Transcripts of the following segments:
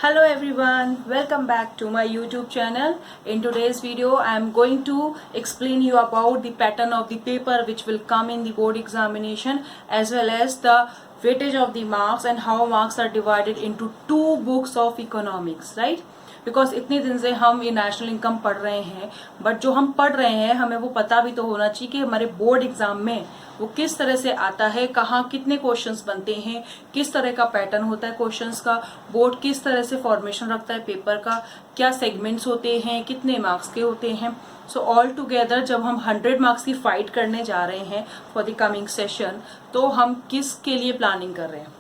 Hello everyone, welcome back to my YouTube channel. In today's video, I am going to explain you about the pattern of the paper which will come in the board examination, as well as the weightage of the marks and how marks are divided into two books of economics, right? Because इतने दिन से हम ये national income पढ़ रहे हैं, but जो हम पढ़ रहे हैं हमें वो पता भी तो होना चाहिए कि हमारे बोर्ड एग्जाम में वो किस तरह से आता है, कहाँ कितने क्वेश्चंस बनते हैं, किस तरह का पैटर्न होता है क्वेश्चंस का, बोर्ड किस तरह से फॉर्मेशन रखता है पेपर का, क्या सेगमेंट्स होते हैं, कितने मार्क्स के होते हैं. सो ऑल टुगेदर जब हम 100 मार्क्स की फाइट करने जा रहे हैं फॉर द कमिंग सेशन, तो हम किसके लिए प्लानिंग कर रहे हैं,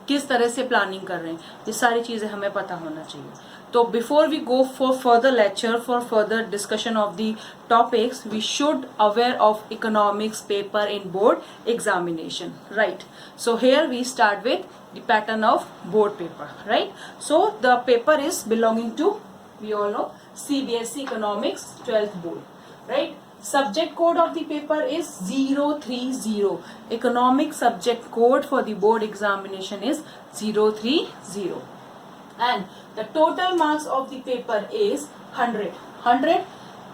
किस तरह से प्लानिंग कर रहे हैं, ये सारी चीजें हमें पता होना चाहिए. तो before we go for further lecture, for further discussion of the topics, we should aware of economics paper in board examination, right? So here we start with the pattern of board paper, right? So the paper is belonging to, we all know, CBSE Economics 12th board, right? Subject code of the paper is 030. Economic subject code for the board examination is 030. And the total marks of the paper is 100. 100,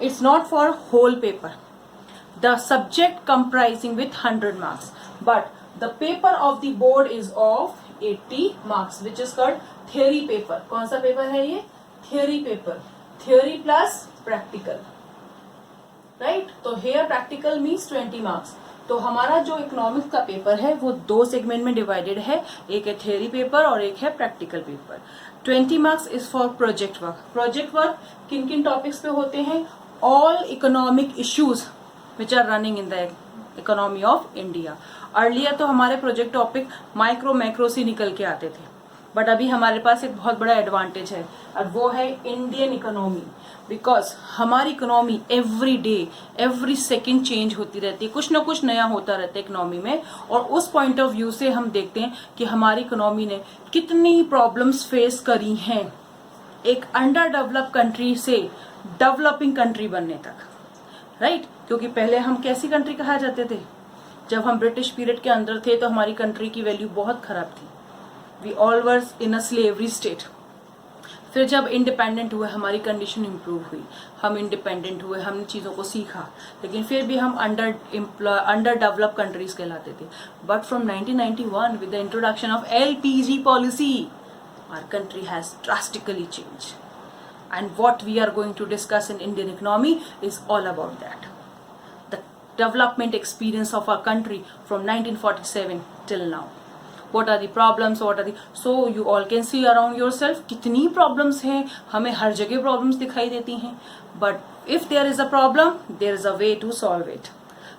it's not for whole paper. The subject comprising with 100 marks. But the paper of the board is of 80 marks, which is called theory paper. कौन सा paper है ये? Theory paper. Theory plus practical. Right? तो hair practical means 20 marks. तो हमारा जो economics का paper है वो दो सेगमेंट में डिवाइडेड है, एक है थियरी पेपर और एक है practical paper. 20 marks is for project work. Project work किन किन टॉपिक्स पे होते हैं? All economic issues which are running in the economy of India. Earlier तो हमारे प्रोजेक्ट टॉपिक माइक्रो मैक्रो से निकल के आते थे, बट अभी हमारे पास एक बहुत बड़ा एडवांटेज है और वो है इंडियन इकोनॉमी. बिकॉज हमारी economy every day every second change होती रहती है, कुछ ना कुछ नया होता रहता है इकोनॉमी में. और उस पॉइंट ऑफ व्यू से हम देखते हैं कि हमारी इकोनॉमी ने कितनी प्रॉब्लम्स फेस करी हैं एक अंडर डेवलप कंट्री से डेवलपिंग कंट्री बनने तक, राइट? क्योंकि पहले हम कैसी कंट्री कहा जाते थे? जब हम ब्रिटिश पीरियड के अंदर थे तो हमारी कंट्री की वैल्यू बहुत खराब थी. We all were in a slavery state. फिर जब इंडिपेंडेंट हुए हमारी कंडीशन इंप्रूव हुई, हम इंडिपेंडेंट हुए, हमने चीज़ों को सीखा, लेकिन फिर भी हम अंडर डेवलप कंट्रीज कहलाते थे. But from 1991 with the introduction of LPG policy, our country has drastically change. And what we are going to discuss in Indian economy is all about that. The development experience of our country from 1947 till now. What are the problems? What are the, so you all can see around yourself कितनी problems हैं, हमें हर जगह problems दिखाई देती हैं. But if there is a problem, there is a way to solve it.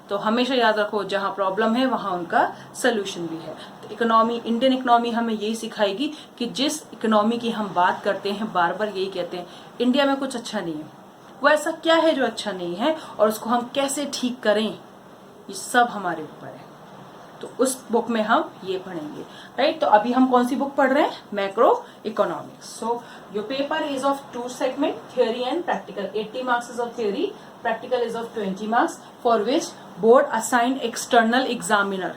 तो हमेशा याद रखो जहाँ प्रॉब्लम है वहाँ उनका सोल्यूशन भी है. तो इकोनॉमी, इंडियन इकोनॉमी हमें यही सिखाएगी कि जिस इकोनॉमी की हम बात करते हैं बार बार यही कहते हैं इंडिया में कुछ अच्छा नहीं है, वो ऐसा क्या है जो अच्छा नहीं है और उसको हम कैसे ठीक करें, ये सब हमारे ऊपर है. तो उस बुक में हम ये पढ़ेंगे, राइट? तो अभी हम कौन सी बुक पढ़ रहे हैं? Macro economics. So your paper is of two segment, theory and practical. 80 marks is of theory, practical is of 20 marks, for which board assign external examiner.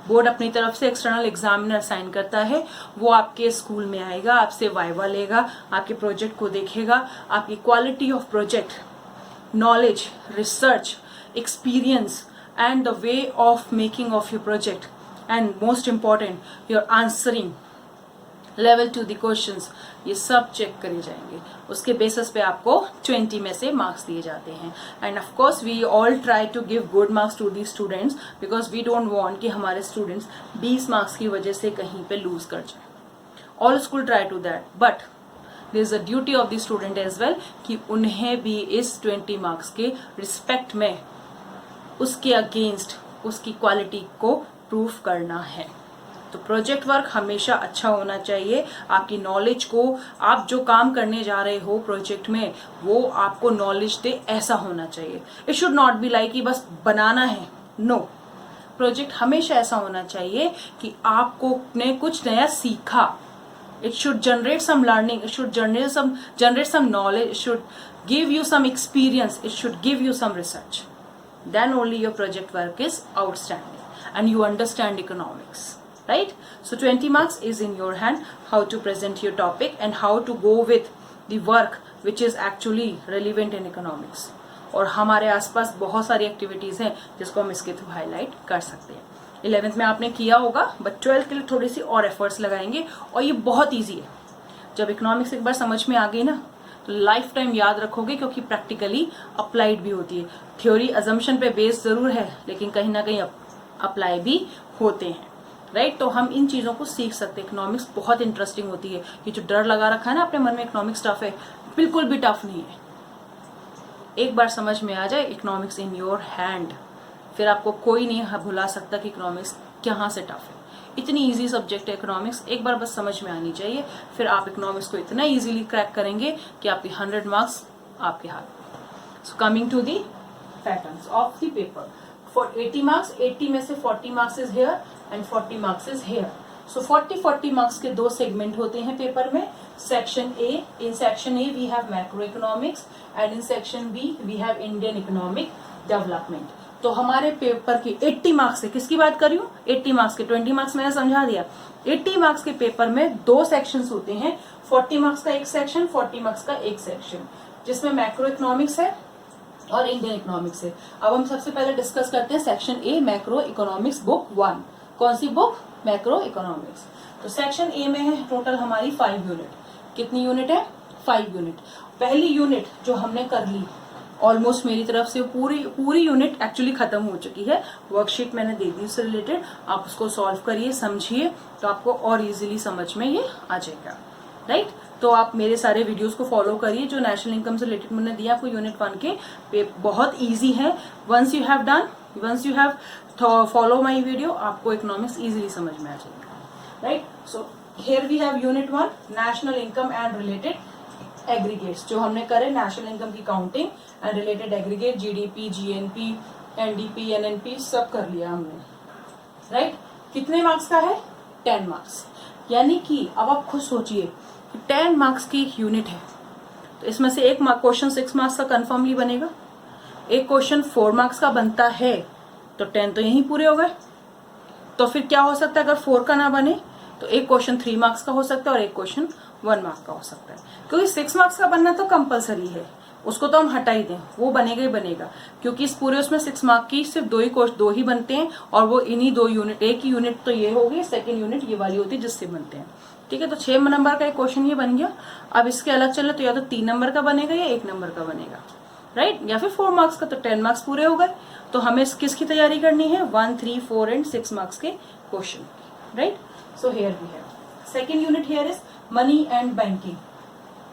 Board अपनी तरफ से एक्सटर्नल एग्जामिनर असाइन करता है. वो आपके स्कूल में आएगा, आपसे वाइवा लेगा, आपके प्रोजेक्ट को देखेगा, आपकी quality of project, knowledge, research, experience and the way of making of your project, and most important your answering level to the questions, ये सब चेक करे जाएंगे. उसके बेसिस पे आपको 20 में से मार्क्स दिए जाते हैं. And of course we all try to give good marks to the students, because we don't want कि हमारे स्टूडेंट्स 20 मार्क्स की वजह से कहीं पे लूज कर जाए. All school try to that, but there is a duty of the student as well कि उन्हें भी इस 20 मार्क्स के रिस्पेक्ट में उसके अगेंस्ट उसकी क्वालिटी को प्रूफ करना है. तो प्रोजेक्ट वर्क हमेशा अच्छा होना चाहिए. आपकी नॉलेज को, आप जो काम करने जा रहे हो प्रोजेक्ट में, वो आपको नॉलेज दे, ऐसा होना चाहिए. It should not be like कि बस बनाना है. नो, प्रोजेक्ट हमेशा ऐसा होना चाहिए कि आपको ने कुछ नया सीखा. It should generate some learning, it should generate some knowledge, it should give you some experience, it should give you some research. Then only your project work is outstanding and you understand economics, right? So 20 marks is in your hand, how to present your topic and how to go with the work which is actually relevant in economics. और हमारे आसपास बहुत सारी activities हैं जिसको हम इसके through highlight कर सकते हैं. 11th में आपने किया होगा, बट 12th के लिए थोड़ी सी और एफर्ट्स लगाएंगे और ये बहुत ईजी है. जब इकोनॉमिक्स एक बार समझ में आ गई ना तो लाइफ टाइम याद रखोगे, क्योंकि प्रैक्टिकली अप्लाइड भी होती है. थ्योरी अजम्पशन पे बेस जरूर है, लेकिन कहीं ना कहीं अप्लाई भी होते हैं, राइट? तो हम इन चीजों को सीख सकते हैं. इकोनॉमिक्स बहुत इंटरेस्टिंग होती है. ये जो डर लगा रखा है ना अपने मन में इकोनॉमिक्स टफ है, बिल्कुल भी टफ नहीं है. एक बार समझ में आ जाए इकोनॉमिक्स इन योर हैंड, फिर आपको कोई नहीं भुला सकता कि इकोनॉमिक्स कहाँ से टफ है. इतनी इजी सब्जेक्ट है इकोनॉमिक्स, एक बार बस समझ में आनी चाहिए, फिर आप इकोनॉमिक्स को इतना इजीली क्रैक करेंगे कि आपके 100 मार्क्स आपके हाथ में. So coming to the patterns of the paper. For 80 marks, 80 में से 40 marks is here and 40 marks is here. So 40 marks के दो सेगमेंट होते हैं पेपर में. Section A, in section A we have macro economics and in section B we have Indian economic development. तो हमारे paper की 80 मार्क्स से, किसकी बात कर रही हूँ, 80 मार्क्स के 20 मार्क्स मैंने समझा दिया. 80 मार्क्स के पेपर में दो सेक्शंस होते हैं. 40 मार्क्स का एक सेक्शन, 40 मार्क्स का एक सेक्शन, जिसमें मैक्रो इकोनॉमिक्स है और इंडियन इकोनॉमिक्स है. अब हम सबसे पहले डिस्कस करते हैं section A, macro economics book 1. कौन सी बुक? Macro economics. तो सेक्शन ए में है टोटल हमारी 5 यूनिट. कितनी यूनिट है? 5 यूनिट. पहली यूनिट जो हमने कर ली, ऑलमोस्ट मेरी तरफ से पूरी यूनिट एक्चुअली खत्म हो चुकी है. वर्कशीट मैंने दे दी उससे रिलेटेड, आप उसको सॉल्व करिए, समझिए, तो आपको और इजीली समझ में ये आ जाएगा, राइट? तो आप मेरे सारे वीडियोस को फॉलो करिए जो नेशनल इनकम से रिलेटेड मैंने दिया आपको यूनिट 1 के. बहुत इजी है. Once you have follow my video, आपको इकोनॉमिक्स इजीली समझ में आ जाएगा, right? So here we have unit 1, national income and related aggregates, जो हमने करे नेशनल इनकम की counting and related aggregate, GDP, GNP, NDP, NNP सब कर लिया हमने, राइट? कितने मार्क्स का है? 10 मार्क्स. यानी कि अब आप खुद सोचिए 10 मार्क्स की एक यूनिट है, तो इसमें से एक क्वेश्चन 6 मार्क्स का कंफर्मली बनेगा, एक क्वेश्चन 4 मार्क्स का बनता है, तो 10 तो यहीं पूरे हो गए. तो फिर क्या हो सकता है अगर 4 का ना बने, तो एक क्वेश्चन 3 मार्क्स का हो सकता है और एक क्वेश्चन 1 मार्क का हो सकता है. क्योंकि 6 मार्क्स का बनना तो कंपलसरी है, उसको तो हम हटा ही दें, वो बनेगा ही बनेगा, क्योंकि इस पूरे उसमें 6 मार्क की सिर्फ दो ही बनते हैं, और वो इन्हीं 2 यूनिट, एक ही यूनिट तो ये होगी, सेकंड यूनिट ये वाली होती है जिससे बनते हैं, ठीक है? तो 6 नंबर का एक क्वेश्चन ये बन गया. अब इसके अलग चले तो या तो 3 नंबर का बनेगा या 1 नंबर का बनेगा, राइट? या फिर 4 मार्क्स का, तो 10 मार्क्स पूरे हो गए. तो हमें किसकी तैयारी करनी है? 1, 3, 4 एंड 6 मार्क्स के question, right? So here we have second unit. Here is money and banking.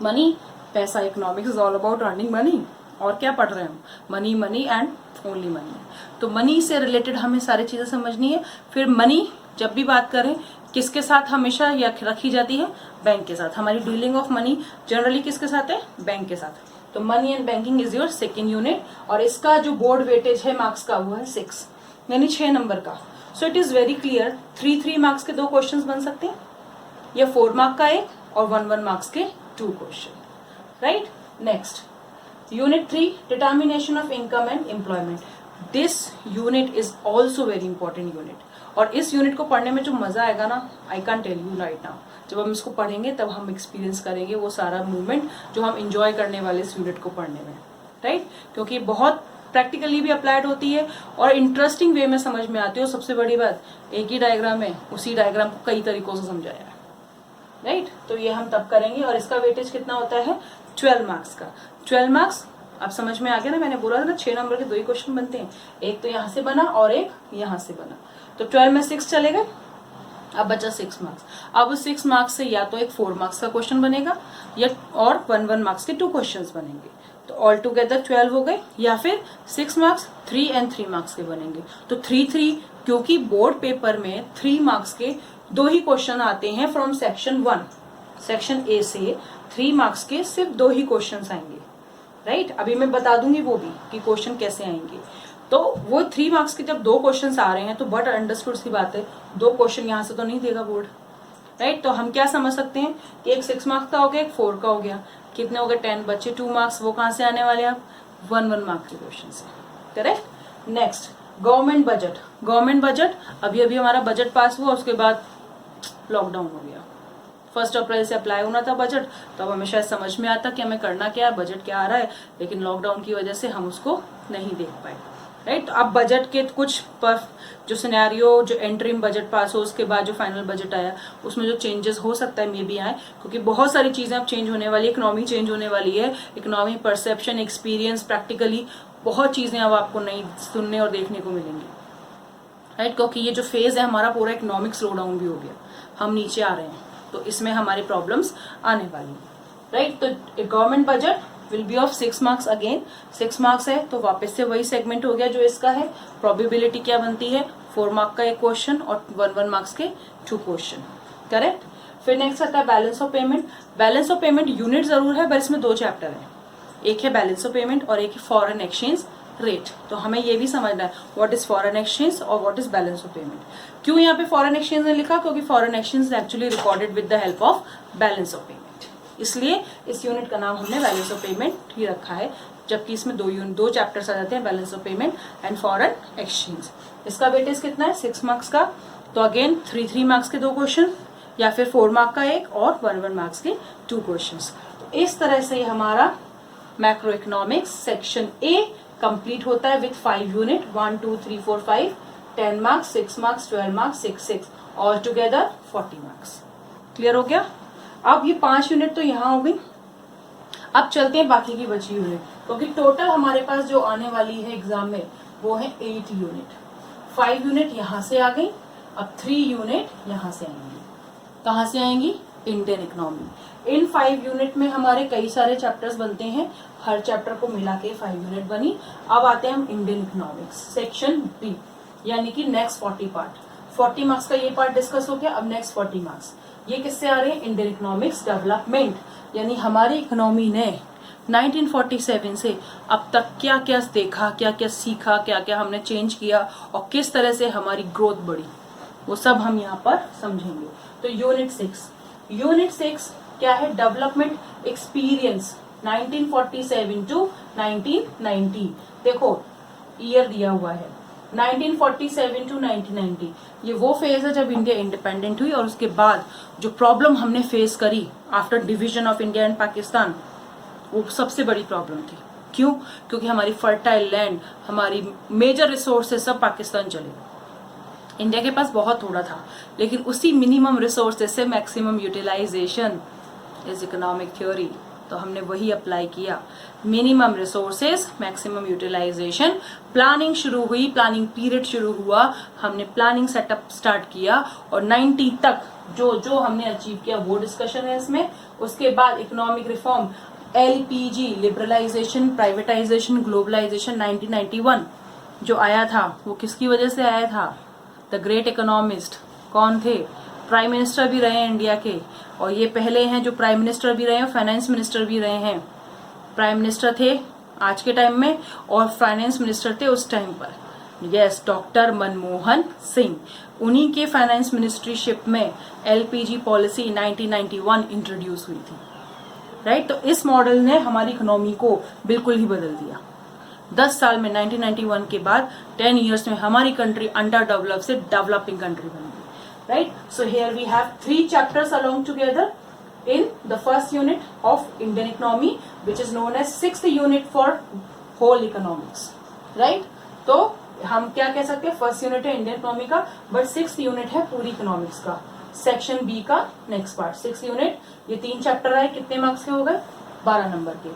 Money, पैसा. Economics is all about earning money. और क्या पढ़ रहे हैं हम? Money, money and only money. तो मनी से रिलेटेड हमें सारी चीजें समझनी है. फिर मनी जब भी बात करें किसके साथ हमेशा या रखी जाती है? बैंक के साथ. हमारी डीलिंग ऑफ मनी जनरली किसके साथ है? बैंक के साथ. तो money and banking is your second unit, और इसका जो बोर्ड वेटेज है मार्क्स का वो है 6, यानी 6 नंबर का. So it is very clear, 3 marks के 2 क्वेश्चन बन सकते हैं, या 4 मार्क का एक और 1 मार्क्स के 2 question, right? Next unit 3, determination of income and employment. This unit is also very important unit, और इस यूनिट को पढ़ने में जो मजा आएगा ना, I can tell you right now. जब हम इसको पढ़ेंगे तब हम एक्सपीरियंस करेंगे वो सारा मूवमेंट जो हम इंजॉय करने वाले इस यूनिट को पढ़ने में, राइट? क्योंकि बहुत प्रैक्टिकली भी अप्लाइड होती है और इंटरेस्टिंग वे में समझ में आती है. और सबसे बड़ी बात, एक ही डायग्राम है, उसी डायग्राम को कई तरीकों से समझाया है, राइट? तो ये हम तब करेंगे. और इसका वेटेज कितना होता है? 12 मार्क्स का. 12 मार्क्स अब समझ में आ गया ना, मैंने बोला था ना 6 नंबर के 2 ही क्वेश्चन बनते हैं, एक तो यहाँ से बना और एक यहाँ से बना. तो 12 में 6 चले गए, अब बचा 6 मार्क्स. अब 6 मार्क्स से या तो एक 4 मार्क्स का क्वेश्चन बनेगा या और 1 मार्क्स के 2 क्वेश्चंस बनेंगे. तो ऑल टुगेदर 12 हो गए, या फिर 6 मार्क्स 3 एंड 3 मार्क्स के बनेंगे. तो 3, क्योंकि बोर्ड पेपर में 3 मार्क्स के 2 ही क्वेश्चन आते हैं फ्रॉम सेक्शन 1. सेक्शन ए से 3 मार्क्स के सिर्फ 2 ही क्वेश्चन आएंगे, राइट? अभी मैं बता दूंगी वो भी कि क्वेश्चन कैसे आएंगे. तो वो 3 मार्क्स के जब 2 क्वेश्चन आ रहे हैं तो बट अंडरस्टूड सी बात है, 2 क्वेश्चन यहाँ से तो नहीं देगा बोर्ड, राइट? तो हम क्या समझ सकते हैं कि एक 6 मार्क्स का हो गया, एक 4 का हो गया. कितने हो गए? 10. बच्चे 2 मार्क्स, वो कहाँ से आने वाले हैं? आप 1 मार्क के क्वेश्चन से, करेक्ट? नेक्स्ट गवर्नमेंट बजट अभी अभी हमारा बजट पास हुआ, उसके बाद लॉकडाउन हो गया। 1 अप्रैल से अप्लाई होना था बजट, तो अब हमें शायद समझ में आता कि हमें करना क्या है, बजट क्या आ रहा है, लेकिन लॉकडाउन की वजह से हम उसको नहीं देख पाए, राइट। तो अब बजट के कुछ जो सिनेरियो, जो एंट्रीम बजट पास हो उसके बाद जो फाइनल बजट आया उसमें जो चेंजेस हो सकता है मे बी आए, क्योंकि बहुत सारी चीजें अब चेंज होने वाली है, इकोनॉमी चेंज होने वाली है, इकोनॉमी परसेप्शन, एक्सपीरियंस, प्रैक्टिकली बहुत चीजें अब आपको नई सुनने और देखने को मिलेंगी, राइट। क्योंकि ये जो फेज है हमारा पूरा इकोनॉमिक स्लो डाउन भी हो गया, हम नीचे आ रहे हैं, तो इसमें हमारी प्रॉब्लम्स आने वाली है, राइट। तो government budget will be of 6 marks, again 6 marks है तो वापस से वही सेगमेंट हो गया जो इसका है। प्रोबेबिलिटी क्या बनती है, 4 मार्क का एक क्वेश्चन और 1 मार्क्स के 2 क्वेश्चन, करेक्ट। फिर नेक्स्ट आता है balance of payment. Balance of payment unit जरूर है, पर इसमें 2 चैप्टर है, एक है बैलेंस ऑफ पेमेंट और एक है फॉरेन एक्सचेंज रेट। तो हमें ये भी समझना है व्हाट इज फॉरेन एक्सचेंज और what is balance of payment. क्यों यहाँ पे फॉरेन एक्सचेंज ने लिखा, क्योंकि foreign exchange actually recorded with the help of balance of payment, इसलिए इस यूनिट का नाम हमने बैलेंस ऑफ पेमेंट ही रखा है, जबकि इसमें 2 चैप्टर्स आ जाते हैं, balance of payment and foreign exchange. इसका वेटेज कितना है, 6 मार्क्स का, तो अगेन 3 मार्क्स के 2 क्वेश्चन या फिर 4 मार्क का एक और 1 मार्क्स के 2 क्वेश्चन। तो इस तरह से हमारा macro economics section A complete होता है with 5 unit, 1 2 3 4 5, 10 marks, 6 marks, 12 marks, 6 all together 40 marks. Clear हो गया। अब ये 5 यूनिट तो यहाँ हो गई, अब चलते हैं बाकी की बची यूनिट, क्योंकि टोटल हमारे पास जो आने वाली है एग्जाम में वो है 8 यूनिट। 5 यूनिट यहाँ से आ गई, अब 3 यूनिट यहाँ से आएंगी। कहाँ से आएंगी, इंडियन इकोनॉमी। इन 5 यूनिट में हमारे कई सारे चैप्टर्स बनते हैं, हर चैप्टर को मिला के 5 यूनिट बनी। अब आते हैं हम इंडियन इकोनॉमिक्स सेक्शन बी, यानी कि नेक्स्ट 40 पार्ट। 40 मार्क्स का ये पार्ट डिस्कस हो गया, अब नेक्स्ट 40 मार्क्स ये किससे आ रहे हैं, इंडियन इकोनॉमिक्स डेवलपमेंट, यानी हमारी इकोनॉमी ने 1947 से अब तक क्या क्या देखा, क्या क्या सीखा, क्या क्या हमने चेंज किया और किस तरह से हमारी ग्रोथ बढ़ी, वो सब हम यहाँ पर समझेंगे। तो यूनिट 6 क्या है, डेवलपमेंट एक्सपीरियंस 1947 टू 1990। देखो ईयर दिया हुआ है 1947 टू 1990, ये वो फेज है जब इंडिया इंडिपेंडेंट हुई और उसके बाद जो प्रॉब्लम हमने फेस करी after division of India and Pakistan, वो सबसे बड़ी प्रॉब्लम थी। क्यों, क्योंकि हमारी फर्टाइल लैंड, हमारी मेजर रिसोर्सेज सब पाकिस्तान चले गए। इंडिया के पास बहुत थोड़ा था, लेकिन उसी मिनिमम रिसोर्सेज से maximum utilization is economic theory, तो हमने वही अप्लाई किया। Minimum resources maximum utilization, planning शुरू हुई, प्लानिंग पीरियड शुरू हुआ, हमने प्लानिंग सेटअप स्टार्ट किया और 90 तक जो जो हमने अचीव किया वो डिस्कशन है इसमें। उसके बाद economic reform, LPG, liberalization, privatization, globalization 1991 जो आया था वो किसकी वजह से आया था, द ग्रेट इकोनॉमिस्ट कौन थे, प्राइम मिनिस्टर भी रहे हैं इंडिया के, और ये पहले हैं जो प्राइम मिनिस्टर भी रहे हैं, फाइनेंस मिनिस्टर भी रहे हैं। प्राइम मिनिस्टर थे आज के टाइम में और फाइनेंस मिनिस्टर थे उस टाइम पर, यस, डॉक्टर मनमोहन सिंह। उन्हीं के फाइनेंस मिनिस्ट्रीशिप में एलपीजी पॉलिसी 1991 इंट्रोड्यूस हुई थी, राइट। तो इस मॉडल ने हमारी इकोनॉमी को बिल्कुल ही बदल दिया। 10 साल में 1991 के बाद 10 इयर्स में हमारी कंट्री अंडर डेवलप से डेवलपिंग कंट्री बन गई, right? So here we have 3 chapters along together in the first unit of Indian economy, which is known as 6th unit for whole economics, right? तो हम क्या कह सकते हैं, फर्स्ट यूनिट है इंडियन इकोनॉमी का, बट 6th यूनिट है पूरी इकोनॉमिक्स का, सेक्शन बी का नेक्स्ट पार्ट। 6th यूनिट, ये 3 चैप्टर आए, कितने मार्क्स के हो गए, 12 नंबर के।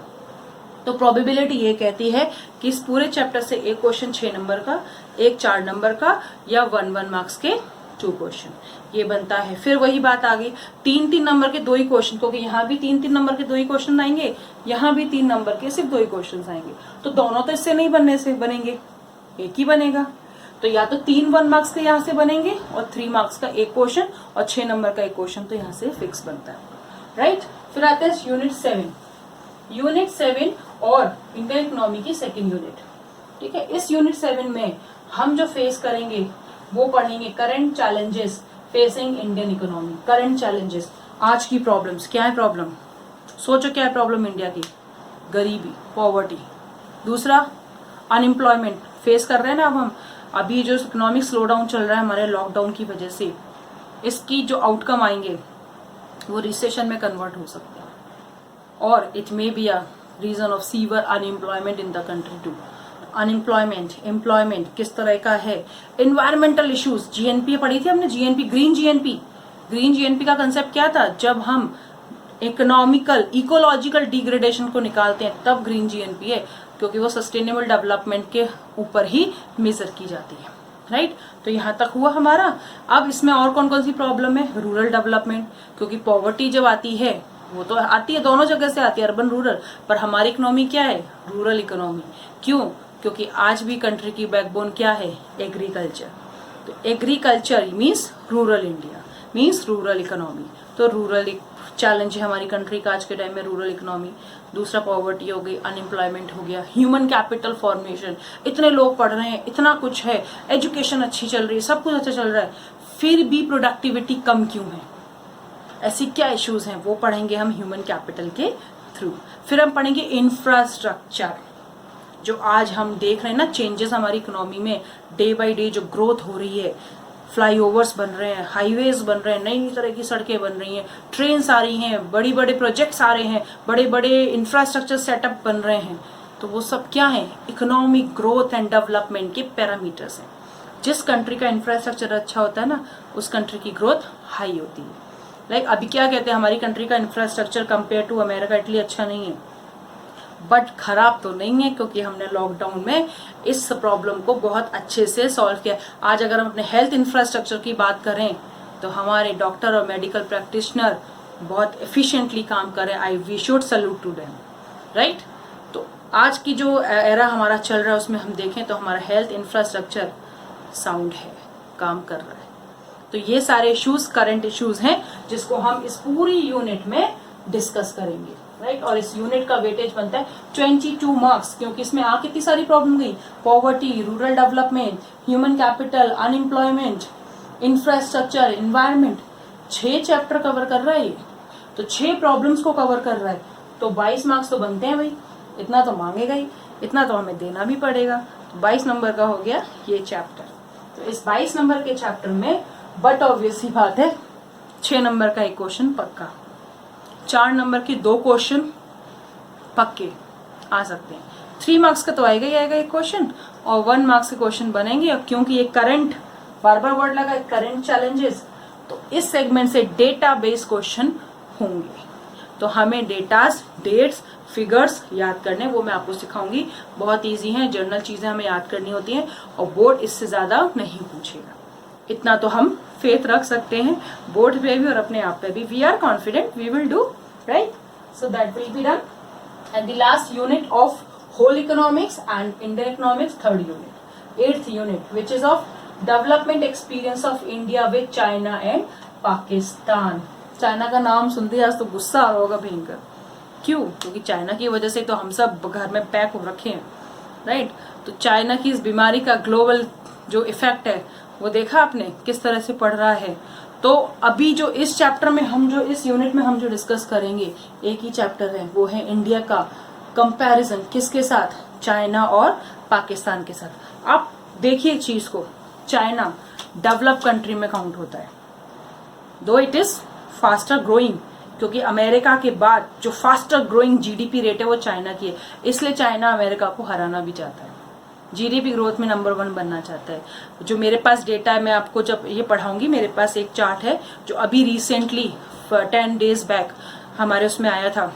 तो प्रोबेबिलिटी ये कहती है कि इस पूरे चैप्टर से एक क्वेश्चन 6 नंबर का, एक 4 नंबर का या 1 मार्क्स के 2 क्वेश्चन, ये बनता है। फिर वही बात आ गई, 3 नंबर के 2 ही क्वेश्चन, क्योंकि यहाँ भी 3 नंबर के 2 ही क्वेश्चन आएंगे, यहाँ भी 3 नंबर के सिर्फ 2 ही क्वेश्चन आएंगे, तो दोनों तो इससे नहीं बनने से बनेंगे, एक ही बनेगा। तो या तो 3 1 मार्क्स के यहाँ से बनेंगे और 3 मार्क्स का एक क्वेश्चन और 6 नंबर का एक क्वेश्चन, तो यहाँ से फिक्स बनता है, राइट। फिर आता है यूनिट 7 और इंडियन इकोनॉमी की सेकेंड यूनिट, ठीक है। इस यूनिट 7 में हम जो फेस करेंगे वो पढ़ेंगे current challenges facing Indian economy. Current challenges, आज की प्रॉब्लम्स, क्या है प्रॉब्लम, सोचो क्या है प्रॉब्लम इंडिया की, गरीबी, पॉवर्टी। दूसरा अनएम्प्लॉयमेंट फेस कर रहे हैं ना अब हम, अभी जो इकोनॉमिक स्लो डाउन चल रहा है हमारे लॉकडाउन की वजह से, इसकी जो आउटकम आएंगे वो रिसेशन में कन्वर्ट हो सकते हैं और it may be a reason of severe unemployment in the country too. Unemployment, employment किस तरह का है, एनवायरमेंटल इश्यूज, जीएनपी पढ़ी थी हमने, GNP, green GNP. Green GNP का कंसेप्ट क्या था, जब हम इकोनॉमिकल इकोलॉजिकल डिग्रेडेशन को निकालते हैं तब ग्रीन जीएनपी है, क्योंकि वो सस्टेनेबल डेवलपमेंट के ऊपर ही मेजर की जाती है, राइट। तो यहाँ तक हुआ हमारा। अब इसमें और कौन कौन सी प्रॉब्लम है, रूरल डेवलपमेंट, क्योंकि पॉवर्टी जब आती है वो तो आती है, दोनों जगह से आती है, अर्बन रूरल, पर हमारी इकोनॉमी क्या है, रूरल इकोनॉमी। क्यों, क्योंकि आज भी कंट्री की बैकबोन क्या है, एग्रीकल्चर। तो agriculture means rural India, means rural economy. तो रूरल चैलेंज है हमारी कंट्री का आज के टाइम में, रूरल इकोनॉमी। दूसरा पॉवर्टी हो गई, अनएम्प्लॉयमेंट हो गया, ह्यूमन कैपिटल फॉर्मेशन, इतने लोग पढ़ रहे हैं, इतना कुछ है, एजुकेशन अच्छी चल रही है, सब कुछ अच्छा चल रहा है, फिर भी प्रोडक्टिविटी कम क्यों है, ऐसी क्या इश्यूज हैं, वो पढ़ेंगे हम ह्यूमन कैपिटल के थ्रू। फिर हम पढ़ेंगे इंफ्रास्ट्रक्चर, जो आज हम देख रहे हैं ना चेंजेस हमारी इकोनॉमी में, डे बाय डे जो ग्रोथ हो रही है, फ्लाईओवर्स बन रहे हैं, हाईवेज बन रहे हैं, नई तरह की सड़कें बन रही हैं, ट्रेन्स आ रही हैं, बड़ी बड़े प्रोजेक्ट्स आ रहे हैं, बड़े बड़े इंफ्रास्ट्रक्चर सेटअप बन रहे हैं। तो वो सब क्या है, इकोनॉमिक ग्रोथ एंड डेवलपमेंट के पैरामीटर्स हैं। जिस कंट्री का इंफ्रास्ट्रक्चर अच्छा होता है ना, उस कंट्री की ग्रोथ हाई होती है। लाइक अभी क्या कहते हैं, हमारी कंट्री का infrastructure compare to America Italy अच्छा नहीं है, बट खराब तो नहीं है, क्योंकि हमने लॉकडाउन में इस प्रॉब्लम को बहुत अच्छे से सॉल्व किया। आज अगर हम अपने हेल्थ इंफ्रास्ट्रक्चर की बात करें तो हमारे डॉक्टर और मेडिकल प्रैक्टिशनर बहुत एफिशिएंटली काम कर रहे हैं, we should salute to them, right. तो आज की जो एरा हमारा चल रहा है उसमें हम देखें तो हमारा हेल्थ इंफ्रास्ट्रक्चर साउंड है, काम कर रहा है। तो ये सारे इश्यूज करंट इश्यूज हैं जिसको हम इस पूरी यूनिट में डिस्कस करेंगे, राइट। और इस यूनिट का वेटेज बनता है 22 मार्क्स, क्योंकि इसमें आ कितनी सारी प्रॉब्लम गई, poverty, rural development, human capital, unemployment, infrastructure, environment, 6 chapter cover कर रहा है ये, तो 6 प्रॉब्लम्स को कवर कर रहा है, तो 22 मार्क्स तो बनते हैं भाई, इतना तो मांगेगा ही, इतना तो हमें देना भी पड़ेगा। तो 22 नंबर का हो गया ये चैप्टर। तो इस 22 नंबर के चैप्टर में बट ऑब्वियस ही बात है 6 नंबर का एक क्वेश्चन पक्का, 4 नंबर की 2 क्वेश्चन पक्के आ सकते हैं, 3 मार्क्स का तो आएगा ही आएगा एक क्वेश्चन, और 1 मार्क्स के क्वेश्चन बनेंगे। और क्योंकि ये करंट, बार बार वर्ड लगा, करंट चैलेंजेस, तो इस सेगमेंट से डेटा बेस्ड क्वेश्चन होंगे। तो हमें डेटास, डेट्स, फिगर्स याद करने, वो मैं आपको सिखाऊंगी, बहुत इजी है, जनरल चीजें हमें याद करनी होती हैं और बोर्ड इससे ज्यादा नहीं पूछेगा, इतना तो हम फेथ रख सकते हैं बोर्ड पे भी और अपने आप पे भी। We are confident we will do, right. So that will be done. And the last unit of whole economics and Indian economics, 3rd unit, 8th unit, which is of development experience of India with China and Pakistan. China का नाम सुनते ही आज तो गुस्सा आ रहा होगा भयंकर, क्यों, क्योंकि चाइना की वजह से तो हम सब घर में पैक हो रखे हैं, राइट। तो चाइना की इस बीमारी का ग्लोबल जो इफेक्ट है वो देखा आपने किस तरह से पढ़ रहा है। तो अभी जो इस चैप्टर में हम जो इस यूनिट में हम जो डिस्कस करेंगे, एक ही चैप्टर है, वो है इंडिया का कंपैरिजन किसके साथ, चाइना और पाकिस्तान के साथ। आप देखिए चीज को, चाइना डेवलप कंट्री में काउंट होता है, दो इट इज फास्टर ग्रोइंग, क्योंकि अमेरिका के बाद जो फास्टर ग्रोइंग जीडीपी रेट है वो चाइना की है, इसलिए चाइना अमेरिका को हराना भी चाहता है, जीडीपी ग्रोथ में नंबर 1 बनना चाहता है। जो मेरे पास डेटा है, मैं आपको जब ये पढ़ाऊंगी, मेरे पास एक चार्ट है जो अभी रिसेंटली 10 डेज बैक हमारे उसमें आया था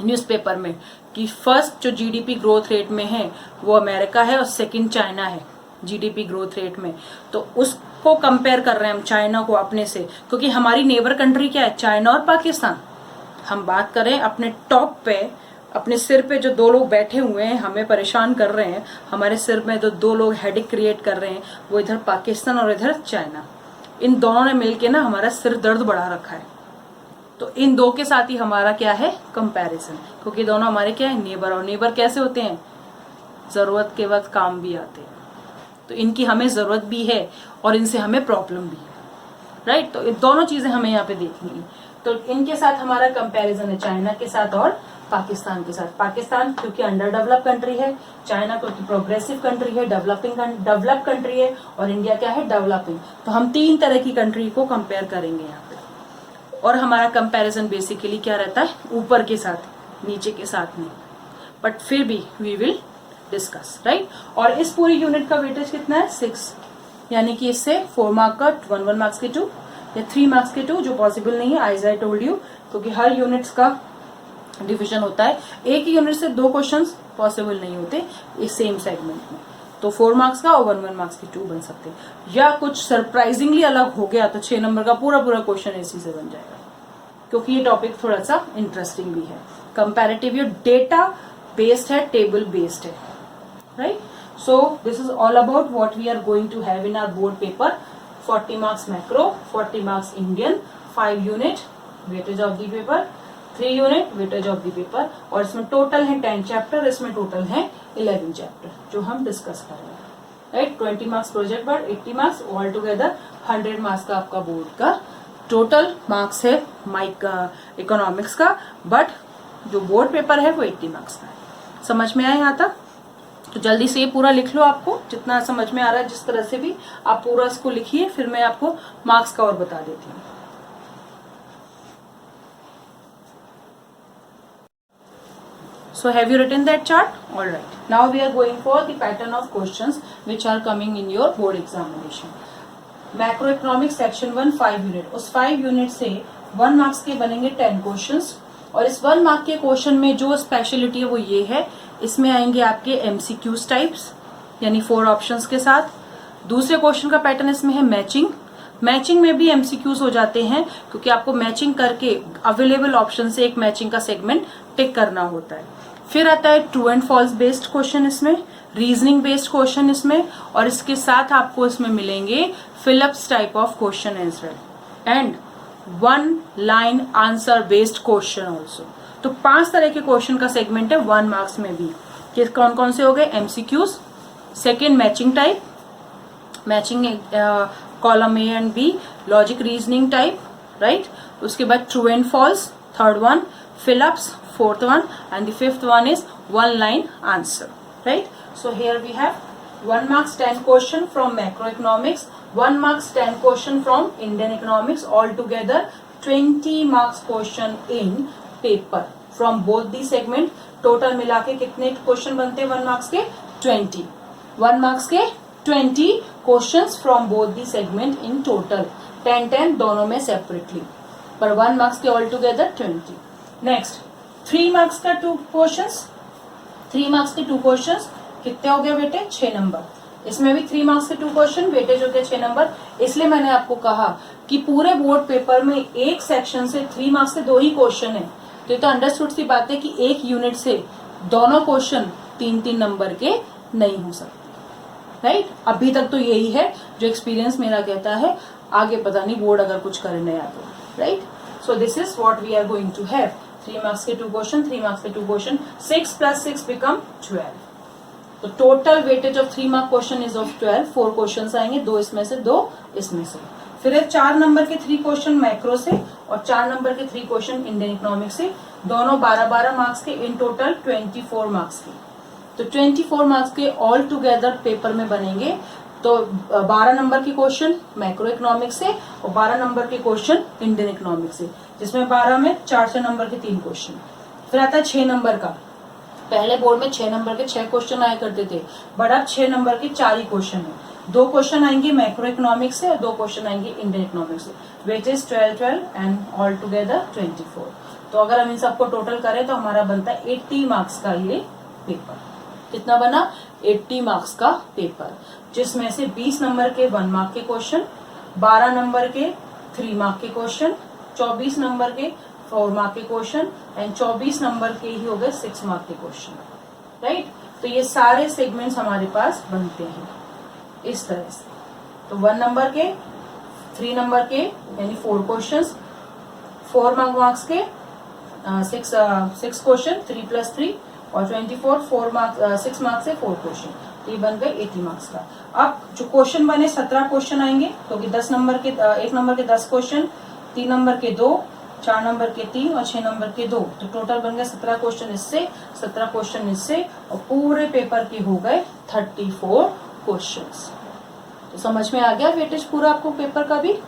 न्यूज़पेपर में, कि फर्स्ट जो जीडीपी ग्रोथ रेट में है वो अमेरिका है और सेकंड चाइना है जीडीपी ग्रोथ रेट में। तो उसको कंपेयर कर रहे हैं हम चाइना को अपने से, क्योंकि हमारी नेबर कंट्री क्या है, चाइना और पाकिस्तान। हम बात करें अपने टॉप पे, अपने सिर पे जो 2 लोग बैठे हुए हैं हमें परेशान कर रहे हैं, हमारे सिर में जो 2 लोग हेडेक क्रिएट कर रहे हैं, वो इधर पाकिस्तान और इधर चाइना, इन दोनों ने मिलके ना हमारा सिर दर्द बढ़ा रखा है। तो इन 2 के साथ ही हमारा क्या है, कंपैरिजन, क्योंकि दोनों हमारे क्या है, नेबर। और नेबर कैसे होते हैं, जरूरत के वक्त काम भी आते हैं। तो इनकी हमें जरूरत भी है और इनसे हमें प्रॉब्लम भी है, राइट। तो ये दोनों चीजें हमें यहाँ पे देखनी है। तो इनके साथ हमारा कंपैरिजन है, चाइना के साथ और पाकिस्तान के साथ। पाकिस्तान क्योंकि अंडर डेवलप कंट्री है, चाइना क्योंकि प्रोग्रेसिव कंट्री है, डेवलप कंट्री है, और इंडिया क्या है, डेवलपिंग। तो हम 3 तरह की कंट्री को कंपेयर करेंगे यहाँ पे, और हमारा कंपैरिजन बेसिकली क्या रहता है, ऊपर के साथ, नीचे के साथ नहीं, बट फिर भी वी विल डिस्कस, राइट। और इस पूरी यूनिट का वेटेज कितना है, 6, यानी कि इससे 4 मार्क का 1 मार्क्स के 2 या 3 मार्क्स के 2, जो पॉसिबल नहीं है, एज आई टोल्ड यू, क्योंकि हर यूनिट्स का डिवीजन होता है। एक ही यूनिट से 2 क्वेश्चंस पॉसिबल नहीं होते इस सेम सेगमेंट में, तो 4 मार्क्स का और 1 मार्क्स के 2 बन सकते हैं। या कुछ सरप्राइजिंगली अलग हो गया तो 6 नंबर का पूरा क्वेश्चन इसी से बन जाएगा, क्योंकि ये टॉपिक थोड़ा सा इंटरेस्टिंग भी है। कंपैरेटिव ये डेटा बेस्ड है, टेबल बेस्ड है, right. So this is all about what we are going to have in our board paper. 40 marks macro, 40 marks Indian, 5 unit weightage of the paper, 3 unit weightage of the paper, और इसमें total है 10 chapter, इसमें total है 11 chapter जो हम discuss कर रहे हैं, right. 20 marks project work, 80 marks, all together 100 marks का आपका बोर्ड का टोटल मार्क्स है माइक इकोनॉमिक्स का, बट जो बोर्ड पेपर है वो 80 मार्क्स का है। समझ में आया यहाँ तक? तो जल्दी से पूरा लिख लो, आपको जितना समझ में आ रहा है, जिस तरह से भी आप पूरा इसको लिखिए, फिर मैं आपको मार्क्स का और बता देती हूँ। So have you written that chart? All right. Now we are going for the pattern of questions which are coming in your board examination. Macroeconomics section 1 5 unit. उस 5 unit से 1 मार्क्स के बनेंगे 10 क्वेश्चंस, और इस 1 मार्क के question में जो speciality है वो ये है, इसमें आएंगे आपके एमसीक्यूज टाइप्स, यानी 4 ऑप्शंस के साथ। दूसरे क्वेश्चन का पैटर्न इसमें है मैचिंग। मैचिंग में भी एमसीक्यूज हो जाते हैं, क्योंकि आपको मैचिंग करके अवेलेबल ऑप्शन से एक मैचिंग का सेगमेंट टिक करना होता है। फिर आता है true and false based question, इसमें रीजनिंग बेस्ड क्वेश्चन इसमें, और इसके साथ आपको इसमें मिलेंगे fill ups type of question as well, and 1 line answer based question also. तो 5 तरह के क्वेश्चन का सेगमेंट है 1 मार्क्स में भी। कि कौन कौन से हो गए, MCQs, second matching type, matching column A and B, logic reasoning type, right. उसके बाद true and false, third one, fill ups, fourth one, and the fifth one is 1 line answer, right. So here we have 1 marks 10 question from macroeconomics, 1 marks 10 question from Indian economics, all together 20 marks question in paper from both the segment. Total मिला के कितने question बनते हैं 1 marks के, 20। 1 marks के 20 questions from both the segment in total, 10-10 दोनों में separately, पर 1 मार्क्स के ऑल टुगेदर 20। नेक्स्ट 3 मार्क्स का 2 क्वेश्चंस, 3 मार्क्स के 2 क्वेश्चंस कितने हो गए बेटे, 6 नंबर। इसमें भी 3 मार्क्स के 2 क्वेश्चन, वेटेज होते हैं 6 नंबर। इसलिए मैंने आपको कहा कि पूरे बोर्ड पेपर में एक सेक्शन से 3 मार्क्स के 2 ही क्वेश्चन है, तो अंडरस्टूड सी बात है कि एक यूनिट से दोनों क्वेश्चन 3-3 नंबर के नहीं हो सकते, राइट। अभी तक तो यही है जो एक्सपीरियंस मेरा कहता है, आगे पता नहीं बोर्ड अगर कुछ करे नया तो, right. So this is what we are going to have. 3 marks के 2 क्वेश्चन, 3 मार्क्स के 2 क्वेश्चन, 6 + 6 बिकम 12। तो total weightage of 3 mark question is of 12। 4 question आएंगे, 2 इसमें से, 2 इसमें से। फिर 4 नंबर के 3 क्वेश्चन मैक्रो से, और 4 नंबर के 3 क्वेश्चन इंडियन इकोनॉमिक्स से, दोनों 12-12 मार्क्स के, इन टोटल 24 मार्क्स के। तो 24 मार्क्स के ऑल टुगेदर पेपर में बनेंगे। तो 12 नंबर के क्वेश्चन मैक्रो इकोनॉमिक्स से और 12 नंबर के क्वेश्चन इंडियन इकोनॉमिक्स से, जिसमें 12 में 4 नंबर के 3 क्वेश्चन। फिर आता है 6 नंबर का। पहले बोर्ड में 6 नंबर के 6 क्वेश्चन आया करते थे, बट अब 6 नंबर के 4 ही क्वेश्चन है। 2 क्वेश्चन आएंगे मैक्रो इकोनॉमिक्स से और 2 क्वेश्चन आएंगे इंडियन इकोनॉमिक्स से, which is 12-12 and all together 24। तो अगर हम इन सबको टोटल करें तो हमारा बनता है 80 मार्क्स का ये पेपर। कितना बना, 80 मार्क्स का पेपर, जिसमें से 20 नंबर के 1 मार्क के क्वेश्चन, 12 नंबर के 3 मार्क के क्वेश्चन, 24 नंबर के 4 मार्क के क्वेश्चन, एंड 24 नंबर के ही हो गए 6 मार्क के क्वेश्चन, राइट। तो ये सारे सेगमेंट्स हमारे पास बनते हैं इस तरह से। तो 1 नंबर के, 3 नंबर के यानी 4 क्वेश्चंस, 4 मार्क्स के 6 क्वेश्चन, 3 + 3 और 24, 6 मार्क्स से 4 क्वेश्चन, तो ये बन गए 80 मार्क्स का। अब जो क्वेश्चन बने 17 क्वेश्चन आएंगे, क्योंकि 10 नंबर के 1 नंबर के 10 क्वेश्चन, 3 नंबर के 2, 4 नंबर के 3 और 6 नंबर के 2, तो टोटल बन गए 17 क्वेश्चन इससे, 17 क्वेश्चन इससे, और पूरे पेपर के हो गए 34 क्वेश्चंस। तो समझ में आ गया वेटेज पूरा आपको पेपर का भी,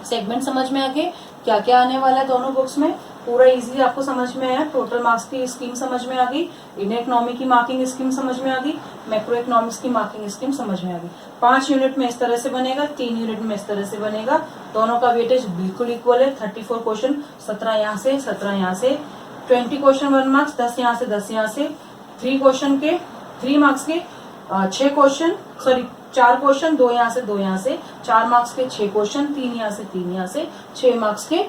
सेगमेंट समझ में आ गए, क्या क्या आने वाला है दोनों बुक्स में, पूरा इजीली आपको समझ में आया। टोटल मार्क्स की स्कीम समझ में आ गई, इंडियन इकोनॉमी की मार्किंग स्कीम समझ में आ गई, मैक्रो इकोनॉमिक्स की मार्किंग स्कीम समझ में आ गई। 5 यूनिट में इस तरह से बनेगा, 3 यूनिट में इस तरह से बनेगा। दोनों का वेटेज बिल्कुल इक्वल है, 34 क्वेश्चन, 17 यहाँ से 17 यहाँ से, 20 क्वेश्चन 1 मार्क्स, 10 यहाँ से 10 यहाँ से, 3 क्वेश्चन के 3 मार्क्स के 6 क्वेश्चन, सॉरी 4 क्वेश्चन, 2 यहाँ से 2 यहाँ से, 4 मार्क्स के 6 क्वेश्चन, 3 यहाँ से 3 यहाँ से, 6 मार्क्स के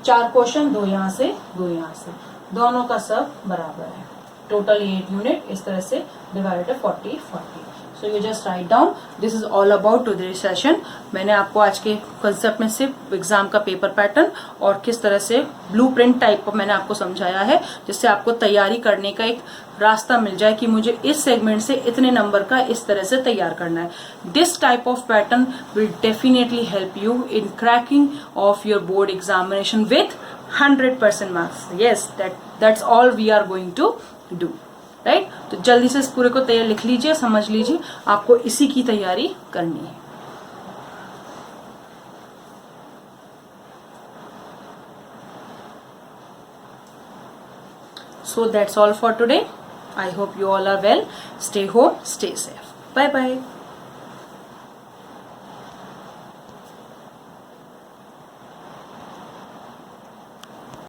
4 क्वेश्चन, 2 यहाँ से 2 यहाँ से, दोनों का सब बराबर है। टोटल 8 यूनिट इस तरह से डिवाइडेड है 40-40। So you just write down, this is all about today session. मैंने आपको आज के कंसेप्ट में से एग्जाम का पेपर पैटर्न और किस तरह से ब्लूप्रिंट टाइप का मैंने आपको समझाया है, जिससे आपको तैयारी करने का एक रास्ता मिल जाए कि मुझे इस सेगमेंट से इतने नंबर का इस तरह से तैयार करना है। This type of pattern will definitely help you in cracking of your board examination with 100% marks. Yes, that's all we are going to do, right. तो जल्दी से इस पूरे को तैयार लिख लीजिए, समझ लीजिए, आपको इसी की तैयारी करनी है। So that's all for today. I hope you all are well. Stay home, stay safe. Bye bye.